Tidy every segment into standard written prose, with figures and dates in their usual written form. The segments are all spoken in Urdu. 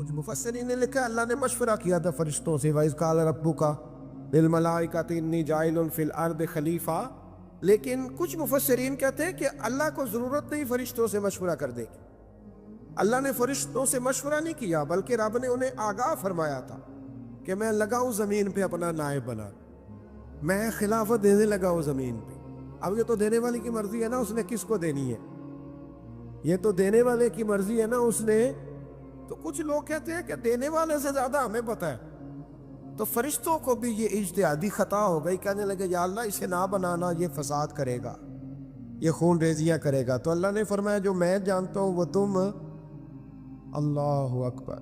کچھ مفسرین نے لکھا اللہ نے مشورہ کیا تھا فرشتوں سے وَإِذْ قَالَ رَبُّكَ لِلْمَلَائِكَةِ إِنِّي جَاعِلٌ فِي الْأَرْضِ خلیفہ، لیکن کچھ مفسرین کہتے ہیں کہ اللہ کو ضرورت نہیں فرشتوں سے مشورہ کرنے کی. اللہ نے فرشتوں سے مشورہ نہیں کیا، بلکہ رب نے انہیں آگاہ فرمایا تھا کہ میں لگا ہوں زمین پہ اپنا نائب بنا، میں خلافت دینے لگا ہوں زمین پہ. اب یہ تو دینے والے کی مرضی ہے نا اس نے کس کو دینی ہے، یہ تو دینے والے کی مرضی ہے نا اس نے. تو کچھ لوگ کہتے ہیں کہ دینے والے سے زیادہ ہمیں پتہ ہے. تو فرشتوں کو بھی یہ اجتہادی خطا ہو گئی، کہنے لگے یا اللہ اسے نہ بنانا، یہ فساد کرے گا، یہ خون ریزیاں کرے گا. تو اللہ نے فرمایا جو میں جانتا ہوں وہ تم. اللہ اکبر.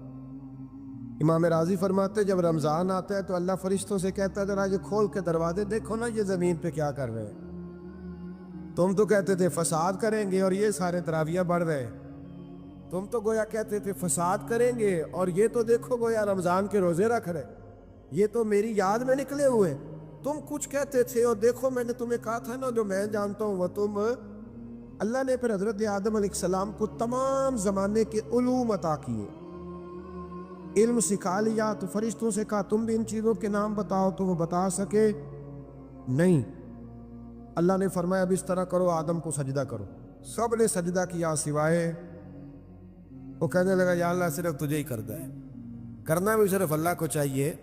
امام راضی فرماتے جب رمضان آتا ہے تو اللہ فرشتوں سے کہتا ہے ذرا یہ کھول کے دروازے دیکھو نا یہ زمین پہ کیا کر رہے ہیں. تم تو کہتے تھے فساد کریں گے اور یہ سارے تراویح بڑھ رہے، تم تو گویا کہتے تھے فساد کریں گے اور یہ تو دیکھو گویا رمضان کے روزے رکھ رہے، یہ تو میری یاد میں نکلے ہوئے. تم کچھ کہتے تھے اور دیکھو میں نے تمہیں کہا تھا نا جو میں جانتا ہوں وہ تم. اللہ نے پھر حضرت آدم علیہ السلام کو تمام زمانے کے علوم عطا کیے، علم سکھا لیا. تو فرشتوں سے کہا تم بھی ان چیزوں کے نام بتاؤ، تو وہ بتا سکے نہیں. اللہ نے فرمایا اب اس طرح کرو آدم کو سجدہ کرو. سب نے سجدہ کیا سوائے وہ. کہنے لگا یا اللہ صرف تجھے ہی کرنا ہے، کرنا بھی صرف اللہ کو چاہیے،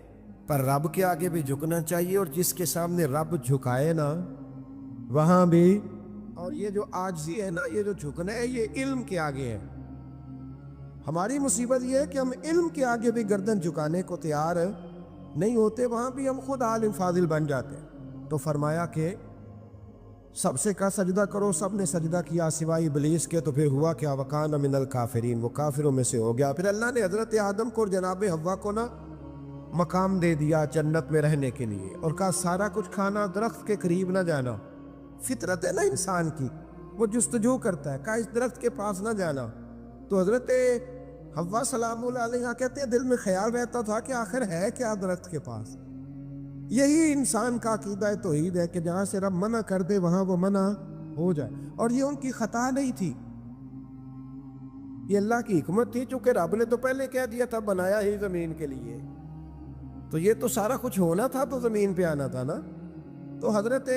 پر رب کے آگے بھی جھکنا چاہیے، اور جس کے سامنے رب جھکائے نا وہاں بھی. اور یہ جو عاجزی ہے نا، یہ جو جھکنا ہے، یہ علم کے آگے ہے. ہماری مصیبت یہ ہے کہ ہم علم کے آگے بھی گردن جھکانے کو تیار نہیں ہوتے، وہاں بھی ہم خود عالم فاضل بن جاتے ہیں. تو فرمایا کہ سب سے کہا سجدہ کرو، سب نے سجدہ کیا سوائے ابلیس کے. تو پھر ہوا کیا وَكَانَ مِنَ الْكَافِرِينَ، وہ کافروں میں سے ہو گیا. پھر اللہ نے حضرت آدم کو اور جناب حوا کو نا مقام دے دیا جنت میں رہنے کے لیے، اور کہا سارا کچھ کھانا، درخت کے قریب نہ جانا. فطرت ہے نا انسان کی، وہ جستجو کرتا ہے، کہا اس درخت کے پاس نہ جانا. تو حضرت حوا سلام اللہ علیہ کہتے ہیں دل میں خیال رہتا تھا کہ آخر ہے کیا درخت کے پاس. یہی انسان کا عقیدہ توحید ہے کہ جہاں سے رب منع کر دے وہاں وہ منع ہو جائے. اور یہ ان کی خطا نہیں تھی، یہ اللہ کی حکمت تھی، چونکہ رب نے تو پہلے کہہ دیا تھا بنایا ہی زمین کے لیے، تو یہ تو سارا کچھ ہونا تھا تو زمین پہ آنا تھا نا. تو حضرت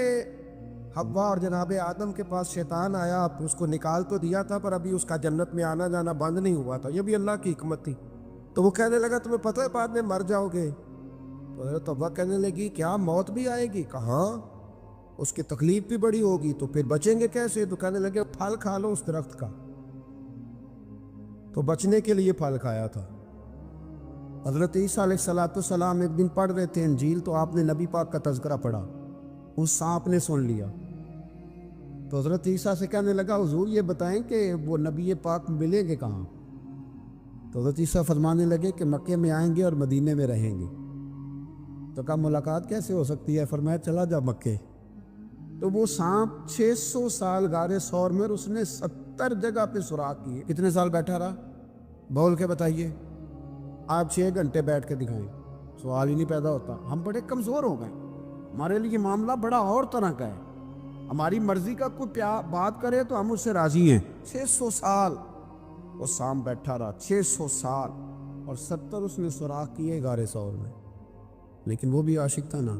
حوا اور جناب آدم کے پاس شیطان آیا، اس کو نکال تو دیا تھا پر ابھی اس کا جنت میں آنا جانا بند نہیں ہوا تھا، یہ بھی اللہ کی حکمت تھی. تو وہ کہنے لگا تمہیں پتہ ہے بعد میں مر جاؤ گے. تو حضرت حوا کہنے لگی کیا موت بھی آئے گی؟ کہاں، اس کی تکلیف بھی بڑی ہوگی، تو پھر بچیں گے کیسے؟ تو کہنے لگے پھل کھا لو اس درخت کا. تو بچنے کے لیے پھل کھایا تھا. حضرت عیسیٰ علیہ السلام ایک دن پڑھ رہے تھے انجیل، تو آپ نے نبی پاک کا تذکرہ پڑھا، اس سانپ نے سن لیا. تو حضرت عیسیٰ سے کہنے لگا حضور یہ بتائیں کہ وہ نبی پاک ملیں گے کہاں؟ تو حضرت عیسیٰ فرمانے لگے کہ مکے میں آئیں گے اور مدینے میں رہیں گے. تو کہا ملاقات کیسے ہو سکتی ہے؟ فرمایا چلا جا مکے. تو وہ سانپ 600 سال غار ثور میں، اس نے 70 جگہ پہ سوراخ کیے. کتنے سال بیٹھا رہا؟ بول کے بتائیے. آپ 6 گھنٹے بیٹھ کے دکھائیں، سوال ہی نہیں پیدا ہوتا. ہم بڑے کمزور ہو گئے، ہمارے لیے معاملہ بڑا اور طرح کا ہے. ہماری مرضی کا کوئی بات کرے تو ہم اس سے راضی ہیں. 600 سال وہ سانپ بیٹھا رہا، 600 سال، اور 70 اس نے سوراخ کیے غار ثور میں. لیکن وہ بھی عاشق تھا نا.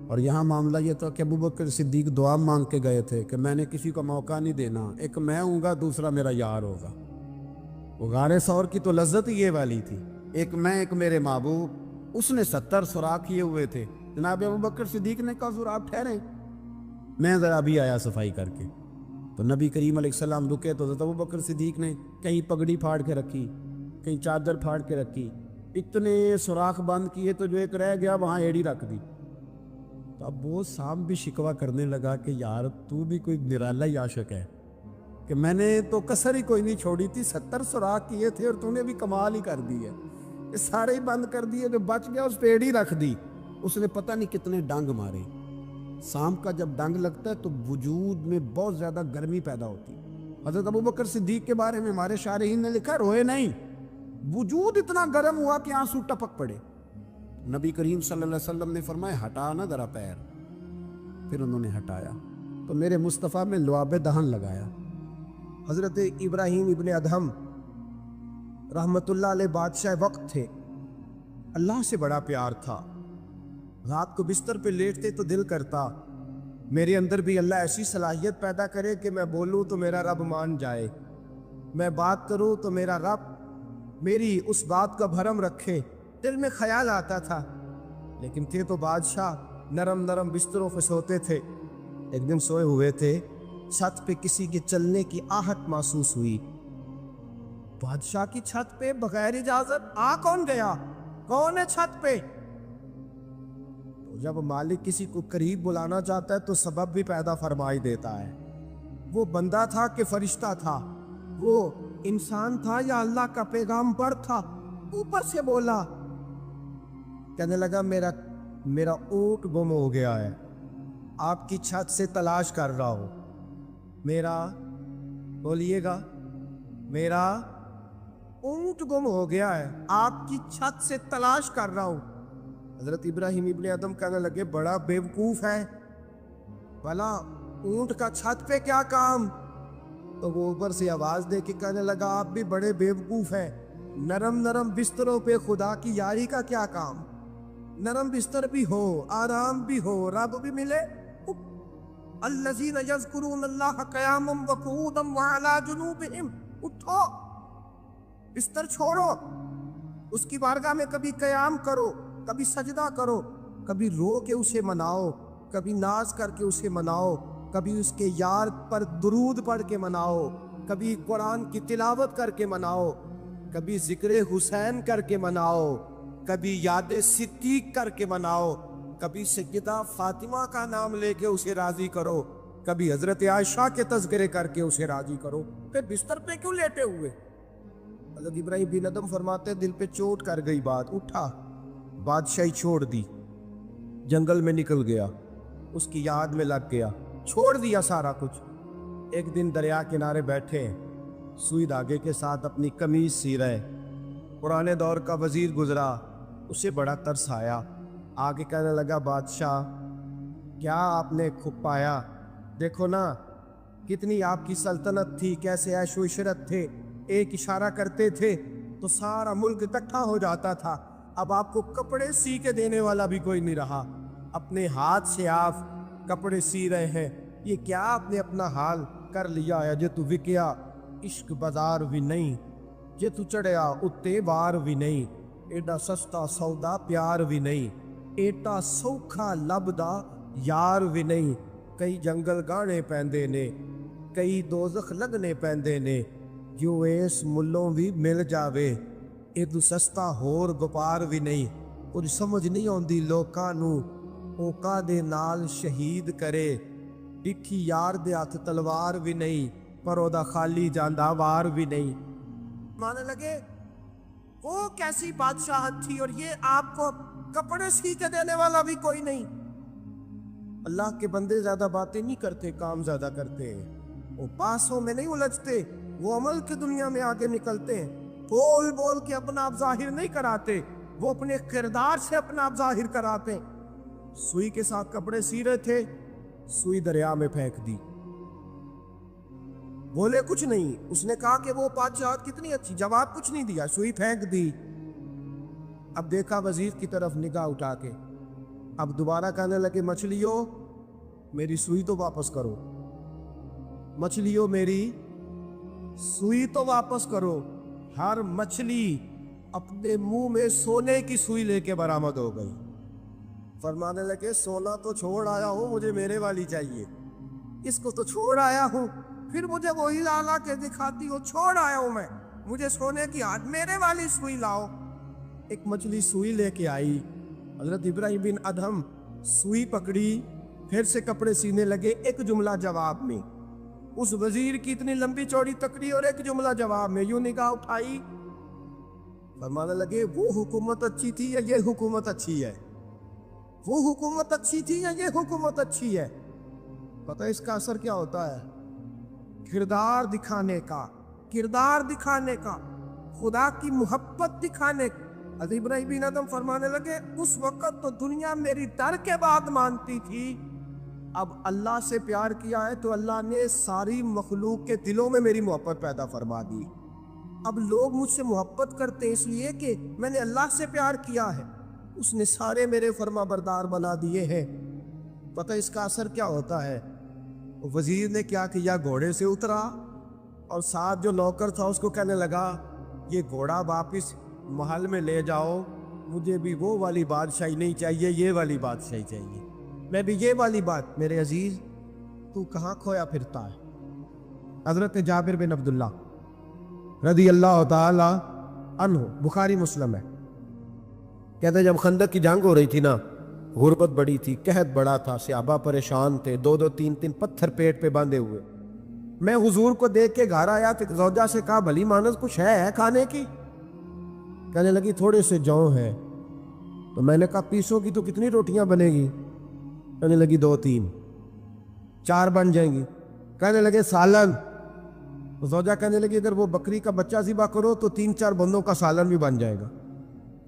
اور یہاں معاملہ یہ تھا کہ ابوبکر صدیق دعا مانگ کے گئے تھے کہ میں نے کسی کو موقع نہیں دینا، ایک میں ہوں گا دوسرا میرا یار ہوگا. وہ غار ثور کی تو لذت ہی یہ والی تھی، ایک میں ایک میرے محبوب. اس نے 70 سوراخ کیے ہوئے تھے. جناب ابوبکر صدیق نے کہا حضور آپ ٹھہریں، میں ذرا بھی آیا صفائی کر کے. تو نبی کریم علیہ السلام رکے تو حضرت ابوبکر صدیق نے کہیں پگڑی پھاڑ کے رکھی، کہیں چادر پھاڑ کے رکھی، اتنے سوراخ بند کیے تو جو ایک رہ گیا وہاں ایڑی رکھ دی. تو اب وہ سانپ بھی شکوہ کرنے لگا کہ یار تو بھی کوئی نرالا ہی عاشق ہے کہ میں نے تو کسر ہی کوئی نہیں چھوڑی تھی، 70 سوراخ کیے تھے اور تو نے بھی کمال ہی کر دی ہے، یہ سارے ہی بند کر دیے، جو بچ گیا اس پہ ایڑی رکھ دی. اس نے پتہ نہیں کتنے ڈنگ مارے. سانپ کا جب ڈنگ لگتا ہے تو وجود میں بہت زیادہ گرمی پیدا ہوتی. حضرت ابوبکر صدیق کے بارے میں ہمارے شارحین نے لکھا روئے نہیں، وجود اتنا گرم ہوا کہ آنسو ٹپک پڑے. نبی کریم صلی اللہ علیہ وسلم نے فرمایا ہٹا نہ ذرا پیر. پھر انہوں نے ہٹایا تو میرے مصطفیٰ میں لعاب دہن لگایا. حضرت ابراہیم ابن ادہم رحمت اللہ علیہ بادشاہ وقت تھے، اللہ سے بڑا پیار تھا۔ رات کو بستر پہ لیٹتے تو دل کرتا میرے اندر بھی اللہ ایسی صلاحیت پیدا کرے کہ میں بولوں تو میرا رب مان جائے، میں بات کروں تو میرا رب میری اس بات کا بھرم رکھے۔ دل میں خیال آتا تھا، لیکن تھے تو بادشاہ نرم نرم بستروں پہ سوتے تھے۔ ایک دن سوئے ہوئے تھے، چھت پہ کسی کے چلنے کی آہٹ محسوس ہوئی۔ بادشاہ کی چھت پہ بغیر اجازت کون گیا؟ کون ہے چھت پہ؟ تو جب مالک کسی کو قریب بلانا چاہتا ہے تو سبب بھی پیدا فرمائی دیتا ہے۔ وہ بندہ تھا کہ فرشتہ تھا، وہ انسان تھا یا اللہ کا پیغامبر تھا؟ اوپر سے بولا، کہنے لگا میرا اونٹ گم ہو گیا ہے، آپ کی چھت سے تلاش کر رہا ہوں۔ میرا بولیے گا، میرا اونٹ گم ہو گیا ہے، آپ کی چھت سے تلاش کر رہا ہوں۔ حضرت ابراہیم ابن ادم کہنے لگے بڑا بیوقوف ہے، بھلا اونٹ کا چھت پہ کیا کام؟ تو وہ اوپر سے آواز دے کے کہنے لگا آپ بھی بڑے بیوقوف ہیں، نرم نرم بستروں پہ خدا کی یاری کا کیا کام؟ نرم بستر بھی ہو، آرام بھی ہو، رب بھی ملے۔ الذین یذکرون اللہ قیاما وقعودا وعلی جنوبہم، اٹھو، بستر چھوڑو، اس کی بارگاہ میں کبھی قیام کرو، کبھی سجدہ کرو، کبھی رو کے اسے مناؤ، کبھی ناز کر کے اسے مناؤ، کبھی اس کے یار پر درود پڑھ کے مناؤ، کبھی قرآن کی تلاوت کر کے مناؤ، کبھی ذکر حسین کر کے مناؤ، کبھی یاد صدیق کر کے مناؤ، کبھی سیدہ فاطمہ کا نام لے کے اسے راضی کرو، کبھی حضرت عائشہ کے تذکرے کر کے اسے راضی کرو، پھر بستر پہ کیوں لیٹے ہوئے؟ حضرت ابراہیم بن ادم فرماتے دل پہ چوٹ کر گئی بات، اٹھا، بادشاہی چھوڑ دی، جنگل میں نکل گیا، اس کی یاد میں لگ گیا، چھوڑ دیا سارا کچھ۔ ایک دن دریا کنارے بیٹھے ہیں، سوئی دھاگے کے ساتھ اپنی قمیض سی رہے، پرانے دور کا وزیر گزرا، اسے بڑا ترس آیا، آگے کہنے لگا بادشاہ کیا آپ نے کھپ پایا؟ دیکھو نا کتنی آپ کی سلطنت تھی، کیسے عیش و عشرت تھے، ایک اشارہ کرتے تھے تو سارا ملک اکٹھا ہو جاتا تھا، اب آپ کو کپڑے سی کے دینے والا بھی کوئی نہیں رہا، اپنے ہاتھ سے آپ کپڑے سی رہے ہیں، یہ کیا آپ نے اپنا حال کر لیا ہے؟ جے تو وکیا عشق بازار بھی نہیں، جے تو چڑھیا اتے بار بھی نہیں، ایڈا سستا سودا پیار بھی نہیں، ایٹا سوکھا لبدا یار بھی نہیں، کئی جنگل گانے پیندے نے، کئی دوزخ لگنے پیندے نے، جو اس ملوں بھی مل جاوے، ایڈو سستا ہور گپار بھی نہیں۔ اور سمجھ نہیں آندی لوکاں نوں اوکا دے نال شہید کرے، ڈٹھی یار دے ہاتھ تلوار بھی نہیں، پر او دا خالی جاندا وار بھی نہیں۔ مانے لگے وہ کیسی بادشاہت تھی اور یہ آپ کو کپڑے سی کے دینے والا بھی کوئی نہیں۔ اللہ کے بندے زیادہ باتیں نہیں کرتے، کام زیادہ کرتے ہیں، وہ پاسوں میں نہیں الجھتے، وہ عمل کی دنیا میں آگے نکلتے ہیں، بول بول کے اپنا آپ ظاہر نہیں کراتے، وہ اپنے کردار سے اپنا آپ ظاہر کراتے۔ سوئی کے ساتھ کپڑے سی رہے تھے، سوئی دریا میں پھینک دی، بولے کچھ نہیں، اس نے کہا کہ وہ بادشاہت کتنی اچھی، جواب کچھ نہیں دیا، سوئی پھینک دی۔ اب دیکھا وزیر کی طرف نگاہ اٹھا کے، اب دوبارہ کہنے لگے مچھلیوں میری سوئی تو واپس کرو، مچھلیوں میری سوئی تو واپس کرو۔ ہر مچھلی اپنے منہ میں سونے کی سوئی لے کے برآمد ہو گئی، فرمانے لگے سونا تو چھوڑ آیا ہوں، مجھے میرے والی چاہیے، اس کو تو چھوڑ آیا ہوں، پھر مجھے وہی لالا کے دکھاتی ہو، چھوڑ آیا ہوں میں، مجھے سونے کی ہاتھ میرے والی سوئی لاؤ۔ ایک مچھلی سوئی لے کے آئی، حضرت ابراہیم بن ادہم سوئی پکڑی، پھر سے کپڑے سینے لگے، ایک جملہ جواب میں، اس وزیر کی اتنی لمبی چوڑی تکڑی اور ایک جملہ جواب میں، یوں نگاہ اٹھائی، فرمانے لگے وہ حکومت اچھی تھی یا یہ حکومت اچھی ہے؟ وہ حکومت اچھی تھی یا یہ حکومت اچھی ہے؟ پتہ اس کا اثر کیا ہوتا ہے؟ کردار دکھانے کا، کردار دکھانے کا، خدا کی محبت دکھانے کا۔ حضرت ابراہیم بن ادم فرمانے لگے اس وقت تو دنیا میری ڈر کے بعد مانتی تھی، اب اللہ سے پیار کیا ہے تو اللہ نے ساری مخلوق کے دلوں میں میری محبت پیدا فرما دی۔ اب لوگ مجھ سے محبت کرتے ہیں اس لیے کہ میں نے اللہ سے پیار کیا ہے، اس نے سارے میرے فرما بردار بنا دیے ہیں۔ پتہ اس کا اثر کیا ہوتا ہے؟ وزیر نے کیا کیا، گھوڑے سے اترا اور ساتھ جو نوکر تھا اس کو کہنے لگا یہ گھوڑا واپس محل میں لے جاؤ، مجھے بھی وہ والی بادشاہی نہیں چاہیے، یہ والی بادشاہی چاہیے، میں بھی یہ والی بات۔ میرے عزیز تو کہاں کھویا پھرتا ہے؟ حضرت جابر بن عبداللہ رضی اللہ تعالی عنہ، بخاری مسلم ہے، کہتے ہیں جب خندق کی جنگ ہو رہی تھی نا، غربت بڑی تھی، قحط بڑا تھا، صحابہ پریشان تھے، دو دو تین تین پتھر پیٹ پہ باندھے ہوئے۔ میں حضور کو دیکھ کے گھر آیا تو زوجہ سے کہا بھلی مانس کچھ ہے کھانے کی؟ کہنے لگی تھوڑے سے جو ہیں۔ تو میں نے کہا پیسوں کی تو کتنی روٹیاں بنے گی؟ کہنے لگی 2-3، 4 بن جائیں گی۔ کہنے لگے سالن؟ تو زوجہ کہنے لگی اگر وہ بکری کا بچہ ذبح کرو تو 3-4 بندوں کا سالن بھی بن جائے گا۔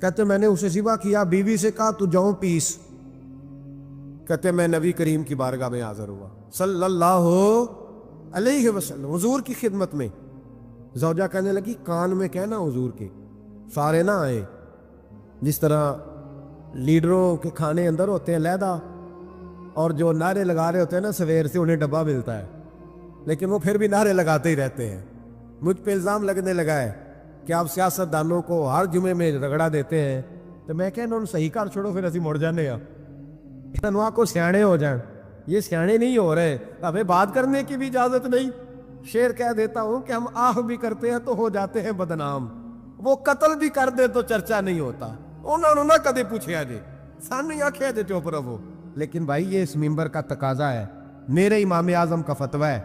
کہتے میں نے اسے ذبح کیا، بیوی سے کہا تو جاؤ پیس۔ کہتے میں نبی کریم کی بارگاہ میں حاضر ہوا صلی اللہ علیہ وسلم، حضور کی خدمت میں۔ زوجہ کہنے لگی کان میں کہنا حضور کے، سارے نہ آئے، جس طرح لیڈروں کے کھانے اندر ہوتے ہیں علیحدہ، اور جو نعرے لگا رہے ہوتے ہیں نا سویر سے انہیں ڈبہ ملتا ہے، لیکن وہ پھر بھی نعرے لگاتے ہی رہتے ہیں۔ مجھ پہ الزام لگنے لگا ہے کہ آپ سیاست دانوں کو ہر جمعے میں رگڑا دیتے ہیں، تو میں کہ انہوں نے صحیح کر چھوڑو پھر اسی مڑ جانے ہیں، تنوا کو سیانے ہو جائیں۔ یہ سیانے نہیں ہو رہے، ہمیں بات کرنے کی بھی اجازت نہیں۔ شعر کہہ دیتا ہوں کہ ہم آہ بھی کرتے ہیں تو ہو جاتے ہیں بدنام، وہ قتل بھی کر دے تو چرچا نہیں ہوتا، انہوں نے نہ کدے پوچھے جی سانو آخیا جی چپ رہو۔ لیکن بھائی یہ اس ممبر کا تقاضا ہے، میرے امام اعظم کا فتویٰ ہے،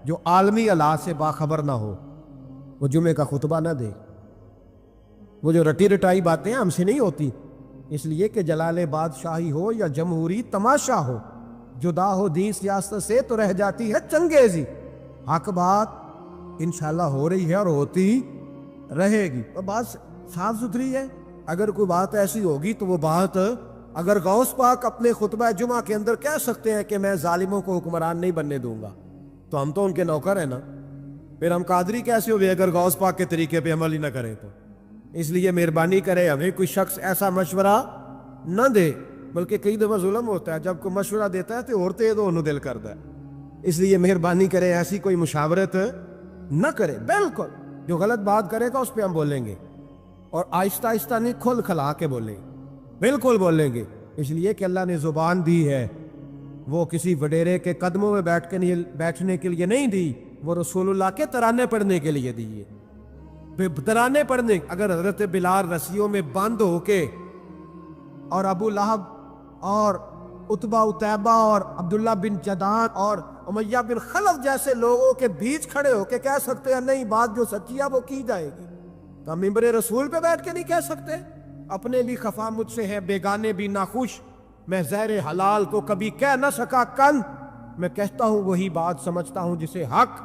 جو عالمی حالات سے باخبر نہ ہو وہ جمعے کا خطبہ نہ دے۔ وہ جو رٹی رٹائی باتیں ہم سے نہیں ہوتی، اس لیے کہ جلال بادشاہی ہو یا جمہوری تماشا ہو، جدا ہو دین سیاست سے تو رہ جاتی ہے چنگیزی۔ حق بات انشاءاللہ ہو رہی ہے اور ہوتی رہے گی، اور بات صاف ستھری ہے۔ اگر کوئی بات ایسی ہوگی تو وہ بات اگر غوث پاک اپنے خطبہ جمعہ کے اندر کہہ سکتے ہیں کہ میں ظالموں کو حکمران نہیں بننے دوں گا، تو ہم تو ان کے نوکر ہیں نا، پھر ہم قادری کیسے ہوئے اگر غوث پاک کے طریقے پہ عمل ہی نہ کریں تو؟ اس لیے مہربانی کرے ہمیں کوئی شخص ایسا مشورہ نہ دے، بلکہ کئی دفعہ ظلم ہوتا ہے، جب کوئی مشورہ دیتا ہے تو عورتیں تو انہوں دل کرتا ہے، اس لیے مہربانی کرے ایسی کوئی مشاورت نہ کرے۔ بالکل جو غلط بات کرے گا اس پہ ہم بولیں گے، اور آہستہ آہستہ نہیں، کھل کھلا کے بولیں گے، بالکل بولیں گے، اس لیے کہ اللہ نے زبان دی ہے، وہ کسی وڈیرے کے قدموں میں بیٹھنے کے لیے نہیں دی، وہ رسول اللہ کے ترانے پڑھنے کے لیے دی ہے۔ ترانے پڑھنے، اگر حضرت بلال رسیوں میں بند ہو کے اور ابو لہب اور عتبہ اتیبہ اور عبداللہ بن جدان اور امیہ بن خلف جیسے لوگوں کے بیچ کھڑے ہو کے کہہ سکتے ہیں نہیں بات جو سچی ہے وہ کی جائے گی، تو ہم ممبر رسول پہ بیٹھ کے نہیں کہہ سکتے؟ اپنے بھی خفا مجھ سے ہے، بیگانے بھی ناخوش، میں زہر حلال کو کبھی کہہ نہ سکا کن، میں کہتا ہوں وہی بات سمجھتا ہوں جسے حق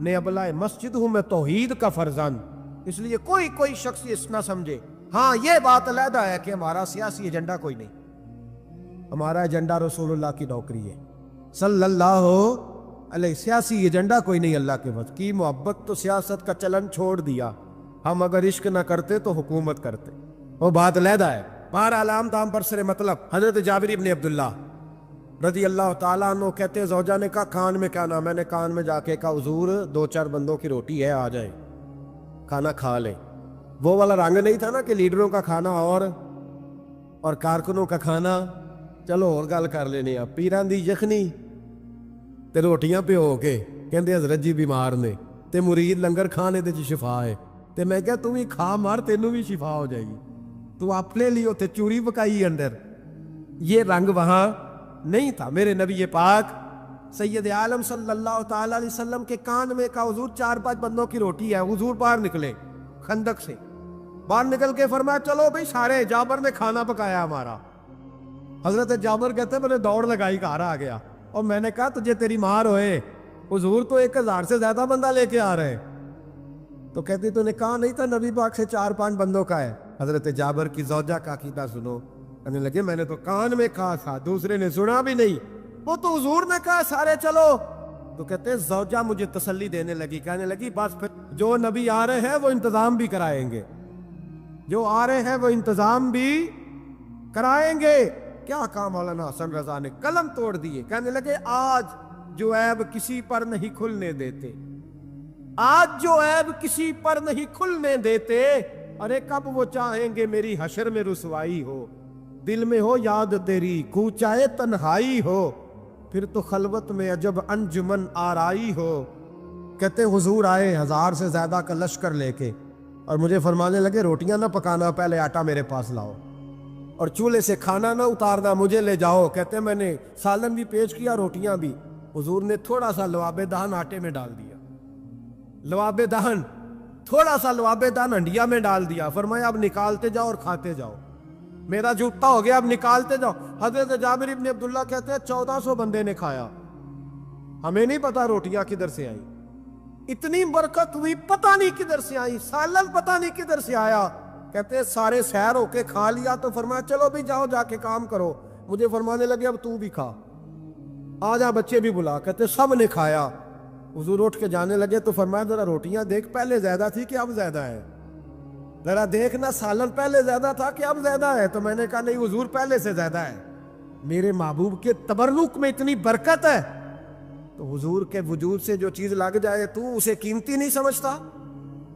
نے ابلائے مسجد ہوں میں توحید کا فرزند۔ اس لیے کوئی شخص اس نہ سمجھے، ہاں یہ بات علیحدہ ہے کہ ہمارا سیاسی ایجنڈا کوئی نہیں، ہمارا ایجنڈا رسول اللہ کی نوکری ہے صلی اللہ علیہ، سیاسی ایجنڈا کوئی نہیں۔ اللہ کے وقت کی محبت تو سیاست کا چلن چھوڑ دیا، ہم اگر عشق نہ کرتے تو حکومت کرتے، وہ بات علیحدہ ہے۔ بہرحال عام دام پر سر مطلب، حضرت جابر بن عبداللہ رضی اللہ تعالیٰ عنہ کہتے ہیں زوجہ نے کہا کان میں کیا نام، میں نے کان میں جا کے کہا حضور 2-4 بندوں کی روٹی ہے، آ جائیں کھانا کھا لیں۔ وہ والا رنگ نہیں تھا نا کہ لیڈروں کا کھانا اور کارکنوں کا کھانا چلو اور گل کر لینے، پیران دی یخنی تے روٹیاں پہ ہو کے کہندے حضرت جی بیمار نے تے مرید لنگر کھانے دے شفا ہے، تے میں کہا تم ہی کھا مار تینوں بھی شفا ہو جائے گی، تو اپنے لیے تے چوری پکائی اندر، یہ رنگ وہاں نہیں تھا۔ میرے نبی پاک سید عالم صلی اللہ تعالی علیہ وسلم کے کان میں کہا حضور 4-5 بندوں کی روٹی ہے، حضور باہر نکلے خندق سے، باہر نکل کے فرمایا چلو بھائی سارے، جابر نے کھانا پکایا ہمارا۔ حضرت جابر کہتے میں نے دوڑ لگائی گھر آ گیا، اور میں نے کہا تجھے تیری مار ہوئے، حضور تو 1000 سے زیادہ بندہ لے کے آ رہے، تو کہتی تو نے کہا نہیں تھا نبی پاک سے 4-5 بندوں کا ہے۔ حضرت جابر کی زوجہ کا عقیدہ سنو، کہنے لگے میں نے تو کان میں کہا تھا، دوسرے نے سنا بھی نہیں، وہ تو حضور نے کہا سارے چلو، تو کہتے ہیں زوجہ مجھے تسلی دینے لگی، کہنے لگی بس پھر جو نبی آ رہے ہیں وہ انتظام بھی کرائیں گے، جو آ رہے ہیں وہ انتظام بھی کرائیں گے۔ کیا کہا مولانا حسن رضا نے؟ قلم توڑ دیے، کہنے لگے آج جو عیب کسی پر نہیں کھلنے دیتے، آج جو عیب کسی پر نہیں کھلنے دیتے، ارے کب وہ چاہیں گے میری حشر میں رسوائی ہو، دل میں ہو یاد تیری کوچائے تنہائی ہو، پھر تو خلوت میں عجب انجمن آرائی ہو۔ کہتے حضور آئے 1000 سے زیادہ کا لشکر لے کے، اور مجھے فرمانے لگے روٹیاں نہ پکانا، پہلے آٹا میرے پاس لاؤ، اور چولہے سے کھانا نہ اتارنا، مجھے لے جاؤ۔ کہتے میں نے سالن بھی پیش کیا، روٹیاں بھی۔ حضور نے تھوڑا سا لواب دہن آٹے میں ڈال دیا، لواب دہن، تھوڑا سا لواب دہن ہنڈیا میں ڈال دیا، فرمایا اب نکالتے جاؤ اور کھاتے جاؤ، میرا جوتا ہو گیا، اب نکالتے جاؤ۔ حضرت جابر بن عبداللہ کہتے ہیں 1400 بندے نے کھایا، ہمیں نہیں پتا روٹیاں کدھر سے آئیں، اتنی برکت ہوئی پتہ نہیں کدھر سے آئی، سالن پتہ نہیں کدھر سے آیا۔ کہتے ہیں سارے سیر ہو کے کھا لیا تو فرمایا چلو بھی جاؤ جا کے کام کرو، مجھے فرمانے لگے اب تو بھی کھا، آ جا بچے بھی بلا۔ کہتے سب نے کھایا، حضور اٹھ کے جانے لگے تو فرمایا ذرا روٹیاں دیکھ، پہلے زیادہ تھی کہ اب زیادہ ہے، ذرا دیکھنا سالن پہلے زیادہ تھا کہ اب زیادہ ہے۔ تو میں نے کہا نہیں حضور پہلے سے زیادہ ہے، میرے محبوب کے تبرک میں اتنی برکت ہے۔ تو حضور کے وجود سے جو چیز لگ جائے تو اسے قیمتی نہیں سمجھتا؟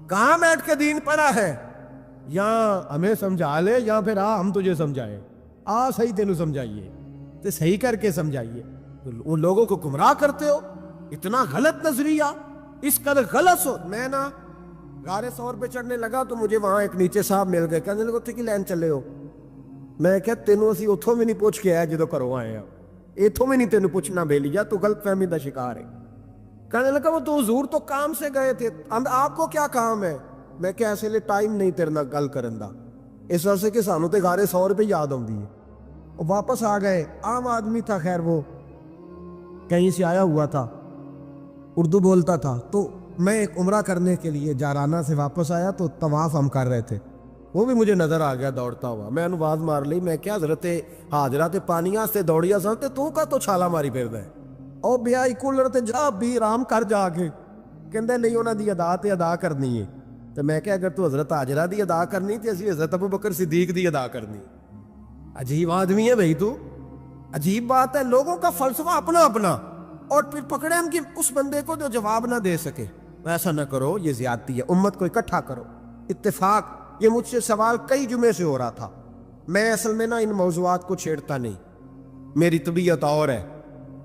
کہاں بیٹھ کے دین پڑھا ہے؟ یا ہمیں سمجھا لے یا پھر ہم تجھے سمجھائیں، صحیح تینوں سمجھائیے تو صحیح کر کے سمجھائیے۔ ان لوگوں کو گمراہ کرتے ہو، اتنا غلط نظریہ، اس قدر غلط ہو۔ میں نا غار ثور پہ چڑھنے لگا تو مجھے وہاں ایک نیچے صاحب مل گئے، کہنے لگے اتھے کی لین چلے ہو؟ میں کہ تینوں اسی اتھوں میں نہیں پوچھ کے آیا جدو کرو آئے ہیں، اتھوں میں نہیں تینوں پوچھنا بے لیا، تو غلط فہمی دا شکار ہے۔ کہنے لگا وہ تو حضور تو کام سے گئے تھے، آپ کو کیا کام ہے؟ میں کہ ایسے لئے ٹائم نہیں تیرے نال گل کرن دا، اس وجہ سے کہ سانوں تے غار ثور پہ یاد آؤندی ہے۔ اور واپس آ گئے، عام آدمی تھا، خیر وہ کہیں سے آیا ہوا تھا، اردو بولتا تھا۔ تو میں ایک عمرہ کرنے کے لیے جارانہ سے واپس آیا تو طواف ہم کر رہے تھے، وہ بھی مجھے نظر آ گیا دوڑتا ہوا، میں انہوں آواز مار لی، میں کیا حضرت حاضرہ تے پانیاں سے دوڑیا سن تو کا تو چھالا ماری پھر دے او بیائی کولر تے جا بھی آرام کر جا کے، کہندے نہیں انہاں دی ادا تے ادا کرنی ہے۔ تو میں کہ اگر تو حضرت حاجرہ دی ادا کرنی تے اسی حضرت ابوبکر صدیق دی ادا کرنی۔ عجیب آدمی ہے بھائی تو، عجیب بات ہے، لوگوں کا فلسفہ اپنا اپنا، اور پھر پکڑے ہم کہ اس بندے کو جو جواب نہ دے سکے۔ ایسا نہ کرو، یہ زیادتی ہے، امت کو اکٹھا کرو، اتفاق۔ یہ مجھ سے سوال کئی جمعے سے ہو رہا تھا، میں اصل میں نا ان موضوعات کو چھیڑتا نہیں، میری طبیعت اور ہے،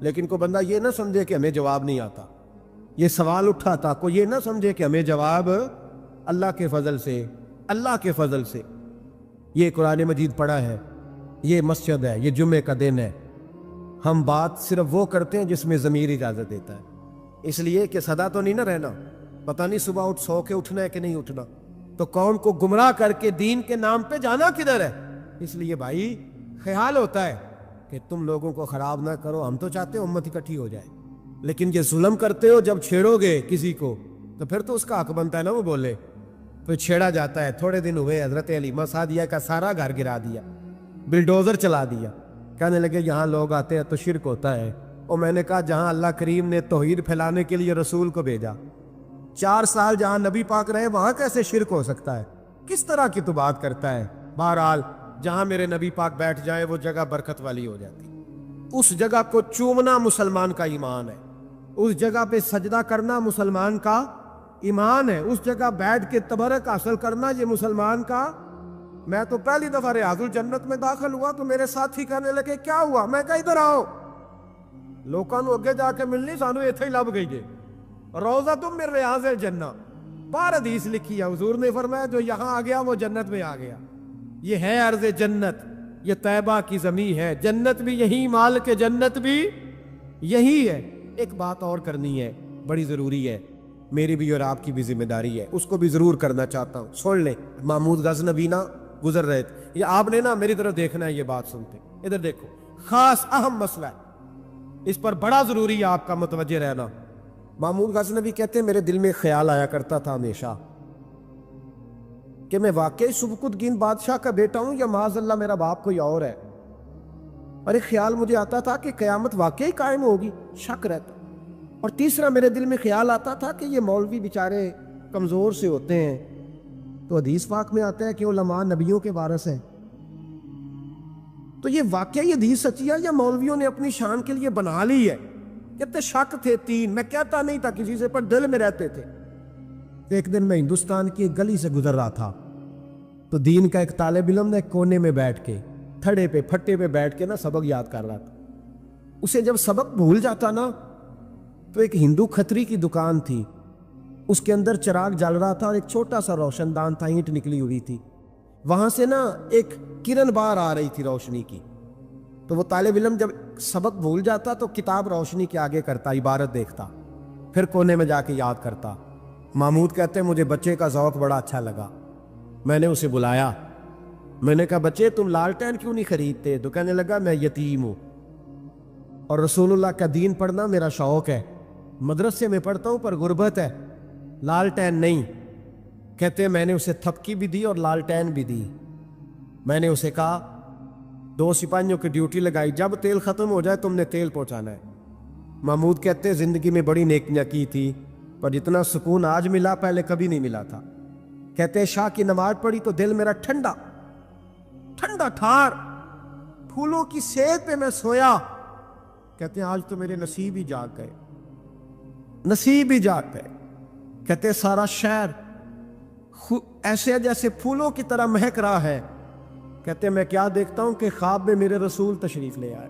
لیکن کوئی بندہ یہ نہ سمجھے کہ ہمیں جواب نہیں آتا۔ یہ سوال اٹھا تھا، کوئی یہ نہ سمجھے کہ ہمیں جواب اللہ کے فضل سے، اللہ کے فضل سے۔ یہ قرآن مجید پڑھا ہے، یہ مسجد ہے، یہ جمعے کا دن ہے، ہم بات صرف وہ کرتے ہیں جس میں ضمیر اجازت دیتا ہے، اس لیے کہ سدا تو نہیں نہ رہنا، پتہ نہیں صبح اٹھ سو کے اٹھنا ہے کہ نہیں اٹھنا، تو قوم کو گمراہ کر کے دین کے نام پہ جانا کدھر ہے؟ اس لیے بھائی خیال ہوتا ہے کہ تم لوگوں کو خراب نہ کرو، ہم تو چاہتے ہیں امت اکٹھی ہو جائے، لیکن یہ ظلم کرتے ہو، جب چھیڑو گے کسی کو تو پھر تو اس کا حق بنتا ہے نا وہ بولے، پھر چھیڑا جاتا ہے۔ تھوڑے دن ہوئے حضرت علیمہ سعدیہ کا سارا گھر گرا دیا، بلڈوزر چلا دیا، کہنے لگے یہاں لوگ آتے ہیں تو شرک ہوتا ہے۔ اور میں نے کہا جہاں اللہ کریم نے توحید پھیلانے کے لیے رسول کو بھیجا، 4 سال جہاں نبی پاک رہے وہاں کیسے شرک ہو سکتا ہے؟ کس طرح کی تو بات کرتا ہے؟ بہرحال جہاں میرے نبی پاک بیٹھ جائیں وہ جگہ برکت والی ہو جاتی، اس جگہ کو چومنا مسلمان کا ایمان ہے، اس جگہ پہ سجدہ کرنا مسلمان کا ایمان ہے، اس جگہ بیٹھ کے تبرک حاصل کرنا یہ مسلمان کا۔ میں تو پہلی دفعہ ریاض الجنت میں داخل ہوا تو میرے ساتھی کہنے لگے کیا ہوا؟ میں کہا ادھر آؤ، لوکاں نو اگے جا کے ملنی، سانو ایتھے ہی لب گئی جے، روضۃ من ریاض الجنہ، بار حدیث لکھی ہے، حضور نے فرمایا جو یہاں آ گیا وہ جنت میں آ گیا۔ یہ ہے عرض جنت، یہ طیبہ کی زمین ہے، جنت بھی یہی، مال کے جنت بھی یہی ہے۔ ایک بات اور کرنی ہے، بڑی ضروری ہے، میری بھی اور آپ کی بھی ذمہ داری ہے، اس کو بھی ضرور کرنا چاہتا ہوں، سن لیں۔ محمود غزنوی نا گزر رہے تھے، یہ آپ نے نا میری طرف دیکھنا ہے، یہ بات سنتے ادھر دیکھو، خاص اہم مسئلہ ہے، اس پر بڑا ضروری ہے آپ کا متوجہ رہنا۔ محمود غزنوی کہتے ہیں میرے دل میں خیال آیا کرتا تھا ہمیشہ کہ میں واقعی سبکتگین بادشاہ کا بیٹا ہوں یا معاذ اللہ میرا باپ کوئی اور ہے، اور ایک خیال مجھے آتا تھا کہ قیامت واقعی قائم ہوگی، شک رہتا، اور تیسرا میرے دل میں خیال آتا تھا کہ یہ مولوی بیچارے کمزور سے ہوتے ہیں، تو حدیث پاک میں آتا ہے کہ علماء نبیوں کے وارث ہیں۔ تو یہ واقعی حدیث سچی ہے یا مولویوں نے اپنی شان کے لیے بنا لی ہے؟ کہتے شک تھے تین، میں کہتا نہیں تھا کسی سے، پر دل میں رہتے تھے۔ ایک دن میں ہندوستان کی ایک گلی سے گزر رہا تھا، تو دین کا ایک طالب علم نے کونے میں بیٹھ کے تھڑے پہ پھٹے پہ بیٹھ کے نا سبق یاد کر رہا تھا۔ اسے جب سبق بھول جاتا نا، تو ایک ہندو کھتری کی دکان تھی، اس کے اندر چراغ جل رہا تھا اور ایک چھوٹا سا روشن دان تھا، اینٹ نکلی ہوئی تھی، وہاں سے نا ایک کرن بار آ رہی تھی روشنی کی۔ تو وہ طالب علم جب سبق بھول جاتا تو کتاب روشنی کے آگے کرتا، عبارت دیکھتا، پھر کونے میں جا کے یاد کرتا۔ محمود کہتے ہیں مجھے بچے کا ذوق بڑا اچھا لگا، میں نے اسے بلایا، میں نے کہا بچے تم لالٹین کیوں نہیں خریدتے؟ تو کہنے لگا میں یتیم ہوں اور رسول اللہ کا دین پڑھنا میرا شوق ہے، مدرسے میں پڑھتا ہوں پر غربت ہے، لالٹین نہیں۔ کہتے میں نے اسے تھپکی بھی دی اور لالٹین بھی دی۔ میں نے اسے کہا 2 سپاہیوں کی ڈیوٹی لگائی، جب تیل ختم ہو جائے تم نے تیل پہنچانا ہے۔ محمود کہتے زندگی میں بڑی نیکیاں کی تھی، پر جتنا سکون آج ملا پہلے کبھی نہیں ملا تھا۔ کہتے شاہ کی نماز پڑھی تو دل میرا ٹھنڈا ٹھنڈا ٹھار، پھولوں کی سیت پہ میں سویا۔ کہتے ہیں آج تو میرے نصیب ہی جاگ گئے، نصیب ہی جاگ گئے۔ کہتے سارا شہر ایسے جیسے پھولوں کی طرح مہک رہا ہے۔ کہتے میں کیا دیکھتا ہوں کہ خواب میں میرے رسول تشریف لے آئے،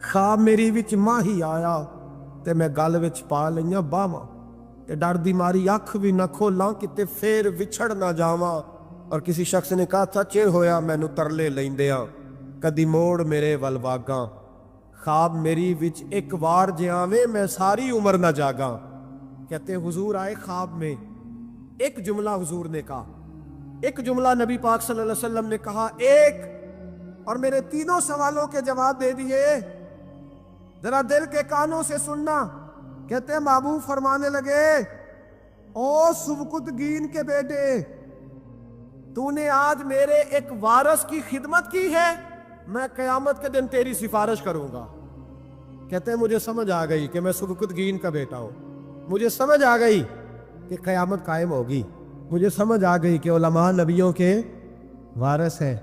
خواب میری وچ ماہی آیا تے میں گل وچ پا لئیاں باواں تے ڈر دی ماری اکھ بھی نہ کھولاں کتے پھر وچھڑ نہ جاواں۔ اور کسی شخص نے کہا تھا چر ہویا مینو ترلے لیندیاں، کدی موڑ میرے ول واگاں، خواب میری وچ ایک وار جے آویں میں ساری عمر نہ جاگاں۔ کہتے حضور آئے خواب میں، ایک جملہ حضور نے کہا، ایک جملہ نبی پاک صلی اللہ علیہ وسلم نے کہا ایک، اور میرے تینوں سوالوں کے جواب دے دیے۔ ذرا دل کے کانوں سے سننا۔ کہتے ہیں محبوب فرمانے لگے او سبکتگین کے بیٹے، تو نے آج میرے ایک وارث کی خدمت کی ہے، میں قیامت کے دن تیری سفارش کروں گا۔ کہتے ہیں مجھے سمجھ آ گئی کہ میں سبکتگین کا بیٹا ہوں، مجھے سمجھ آ گئی کہ قیامت قائم ہوگی، مجھے سمجھ آ گئی کہ علماء نبیوں کے وارث ہیں۔